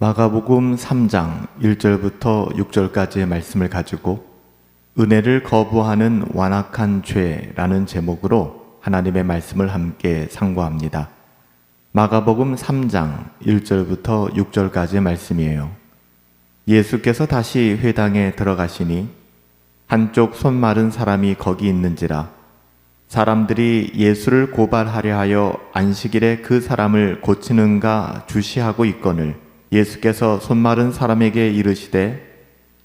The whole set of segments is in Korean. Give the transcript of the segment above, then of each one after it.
마가복음 3장 1절부터 6절까지의 말씀을 가지고 은혜를 거부하는 완악한 죄라는 제목으로 하나님의 말씀을 함께 상고합니다. 마가복음 3장 1절부터 6절까지의 말씀이에요. 예수께서 다시 회당에 들어가시니 한쪽 손 마른 사람이 거기 있는지라 사람들이 예수를 고발하려 하여 안식일에 그 사람을 고치는가 주시하고 있거늘 예수께서 손 마른 사람에게 이르시되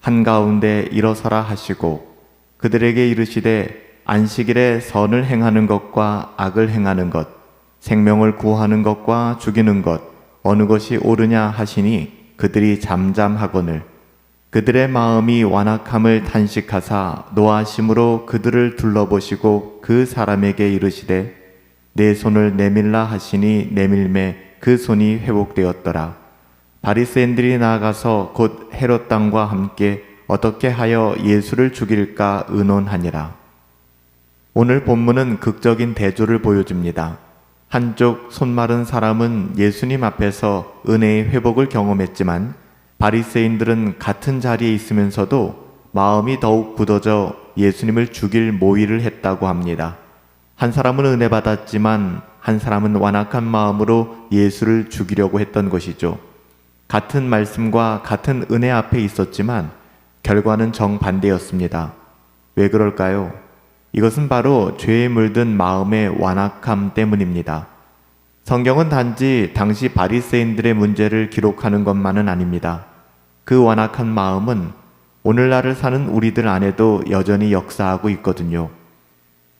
한가운데 일어서라 하시고 그들에게 이르시되 안식일에 선을 행하는 것과 악을 행하는 것 생명을 구하는 것과 죽이는 것 어느 것이 옳으냐 하시니 그들이 잠잠하거늘 그들의 마음이 완악함을 탄식하사 노하심으로 그들을 둘러보시고 그 사람에게 이르시되 내 손을 내밀라 하시니 내밀매 그 손이 회복되었더라. 바리새인들이 나아가서 곧 헤롯 당과 함께 어떻게 하여 예수를 죽일까 의논하니라. 오늘 본문은 극적인 대조를 보여줍니다. 한쪽 손 마른 사람은 예수님 앞에서 은혜의 회복을 경험했지만 바리새인들은 같은 자리에 있으면서도 마음이 더욱 굳어져 예수님을 죽일 모의를 했다고 합니다. 한 사람은 은혜 받았지만 한 사람은 완악한 마음으로 예수를 죽이려고 했던 것이죠. 같은 말씀과 같은 은혜 앞에 있었지만 결과는 정반대였습니다. 왜 그럴까요? 이것은 바로 죄에 물든 마음의 완악함 때문입니다. 성경은 단지 당시 바리새인들의 문제를 기록하는 것만은 아닙니다. 그 완악한 마음은 오늘날을 사는 우리들 안에도 여전히 역사하고 있거든요.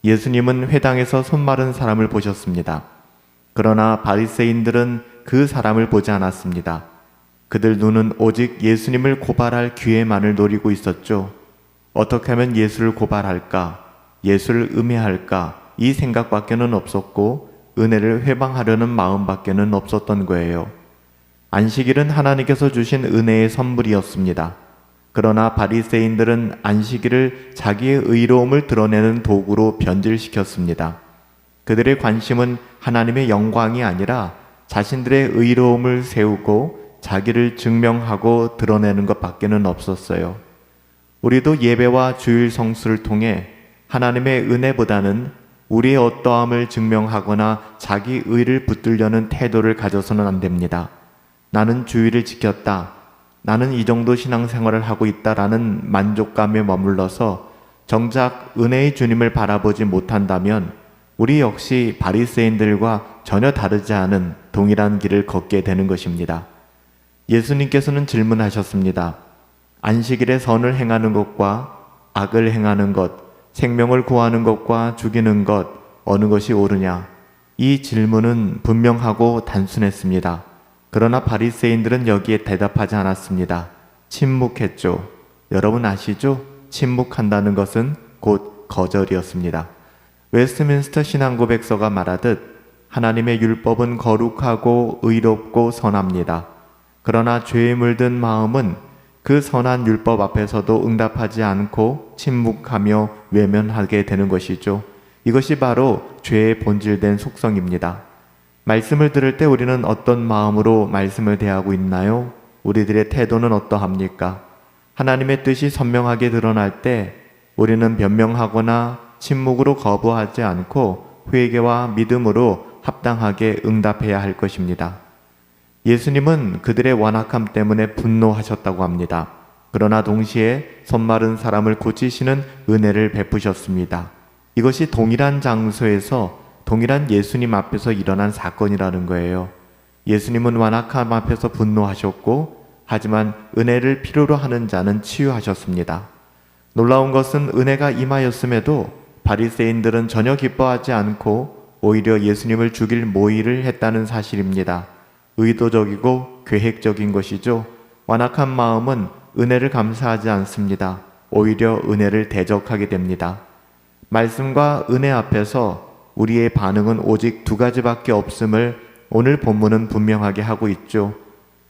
예수님은 회당에서 손 마른 사람을 보셨습니다. 그러나 바리새인들은 그 사람을 보지 않았습니다. 그들 눈은 오직 예수님을 고발할 기회만을 노리고 있었죠. 어떻게 하면 예수를 고발할까? 예수를 음해할까? 이 생각밖에는 없었고 은혜를 회방하려는 마음밖에는 없었던 거예요. 안식일은 하나님께서 주신 은혜의 선물이었습니다. 그러나 바리새인들은 안식일을 자기의 의로움을 드러내는 도구로 변질시켰습니다. 그들의 관심은 하나님의 영광이 아니라 자신들의 의로움을 세우고 자기를 증명하고 드러내는 것밖에는 없었어요. 우리도 예배와 주일 성수를 통해 하나님의 은혜보다는 우리의 어떠함을 증명하거나 자기 의를 붙들려는 태도를 가져서는 안 됩니다. 나는 주일을 지켰다. 나는 이 정도 신앙생활을 하고 있다라는 만족감에 머물러서 정작 은혜의 주님을 바라보지 못한다면 우리 역시 바리새인들과 전혀 다르지 않은 동일한 길을 걷게 되는 것입니다. 예수님께서는 질문하셨습니다. 안식일에 선을 행하는 것과 악을 행하는 것, 생명을 구하는 것과 죽이는 것, 어느 것이 옳으냐? 이 질문은 분명하고 단순했습니다. 그러나 바리새인들은 여기에 대답하지 않았습니다. 침묵했죠. 여러분 아시죠? 침묵한다는 것은 곧 거절이었습니다. 웨스트민스터 신앙고백서가 말하듯 하나님의 율법은 거룩하고 의롭고 선합니다. 그러나 죄에 물든 마음은 그 선한 율법 앞에서도 응답하지 않고 침묵하며 외면하게 되는 것이죠. 이것이 바로 죄의 본질된 속성입니다. 말씀을 들을 때 우리는 어떤 마음으로 말씀을 대하고 있나요? 우리들의 태도는 어떠합니까? 하나님의 뜻이 선명하게 드러날 때 우리는 변명하거나 침묵으로 거부하지 않고 회개와 믿음으로 합당하게 응답해야 할 것입니다. 예수님은 그들의 완악함 때문에 분노하셨다고 합니다. 그러나 동시에 손 마른 사람을 고치시는 은혜를 베푸셨습니다. 이것이 동일한 장소에서 동일한 예수님 앞에서 일어난 사건이라는 거예요. 예수님은 완악함 앞에서 분노하셨고 하지만 은혜를 필요로 하는 자는 치유하셨습니다. 놀라운 것은 은혜가 임하였음에도 바리새인들은 전혀 기뻐하지 않고 오히려 예수님을 죽일 모의를 했다는 사실입니다. 의도적이고 계획적인 것이죠. 완악한 마음은 은혜를 감사하지 않습니다. 오히려 은혜를 대적하게 됩니다. 말씀과 은혜 앞에서 우리의 반응은 오직 두 가지밖에 없음을 오늘 본문은 분명하게 하고 있죠.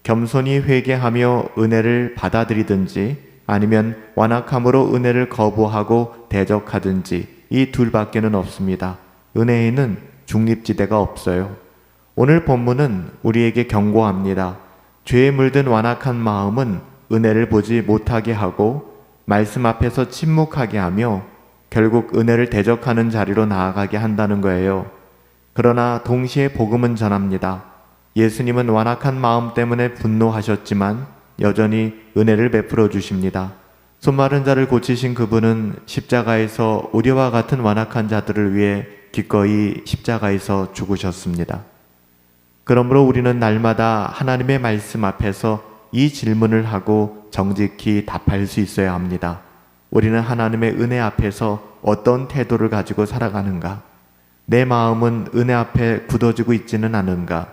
겸손히 회개하며 은혜를 받아들이든지 아니면 완악함으로 은혜를 거부하고 대적하든지 이 둘밖에는 없습니다. 은혜에는 중립지대가 없어요. 오늘 본문은 우리에게 경고합니다. 죄에 물든 완악한 마음은 은혜를 보지 못하게 하고 말씀 앞에서 침묵하게 하며 결국 은혜를 대적하는 자리로 나아가게 한다는 거예요. 그러나 동시에 복음은 전합니다. 예수님은 완악한 마음 때문에 분노하셨지만 여전히 은혜를 베풀어 주십니다. 손마른 자를 고치신 그분은 십자가에서 우리와 같은 완악한 자들을 위해 기꺼이 십자가에서 죽으셨습니다. 그러므로 우리는 날마다 하나님의 말씀 앞에서 이 질문을 하고 정직히 답할 수 있어야 합니다. 우리는 하나님의 은혜 앞에서 어떤 태도를 가지고 살아가는가? 내 마음은 은혜 앞에 굳어지고 있지는 않은가?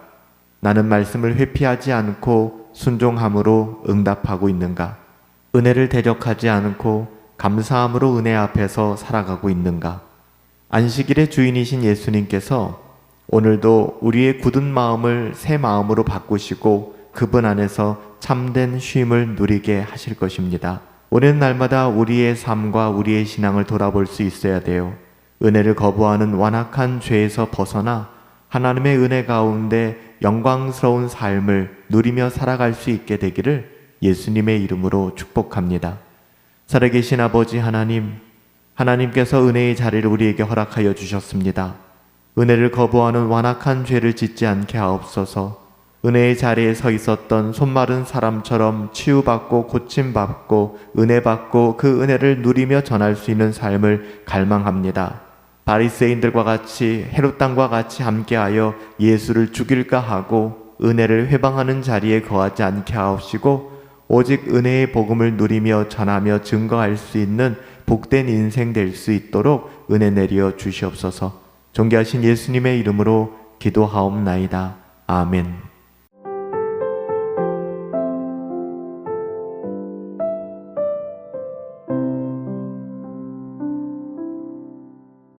나는 말씀을 회피하지 않고 순종함으로 응답하고 있는가? 은혜를 대적하지 않고 감사함으로 은혜 앞에서 살아가고 있는가? 안식일의 주인이신 예수님께서 오늘도 우리의 굳은 마음을 새 마음으로 바꾸시고 그분 안에서 참된 쉼을 누리게 하실 것입니다. 우리는 날마다 우리의 삶과 우리의 신앙을 돌아볼 수 있어야 돼요. 은혜를 거부하는 완악한 죄에서 벗어나 하나님의 은혜 가운데 영광스러운 삶을 누리며 살아갈 수 있게 되기를 예수님의 이름으로 축복합니다. 살아계신 아버지 하나님, 하나님께서 은혜의 자리를 우리에게 허락하여 주셨습니다. 은혜를 거부하는 완악한 죄를 짓지 않게 하옵소서. 은혜의 자리에 서 있었던 손마른 사람처럼 치유받고 고침받고 은혜받고 그 은혜를 누리며 전할 수 있는 삶을 갈망합니다. 바리새인들과 같이 헤롯 땅과 같이 함께하여 예수를 죽일까 하고 은혜를 회방하는 자리에 거하지 않게 하옵시고 오직 은혜의 복음을 누리며 전하며 증거할 수 있는 복된 인생 될 수 있도록 은혜 내려 주시옵소서. 존귀하신 예수님의 이름으로 기도하옵나이다. 아멘.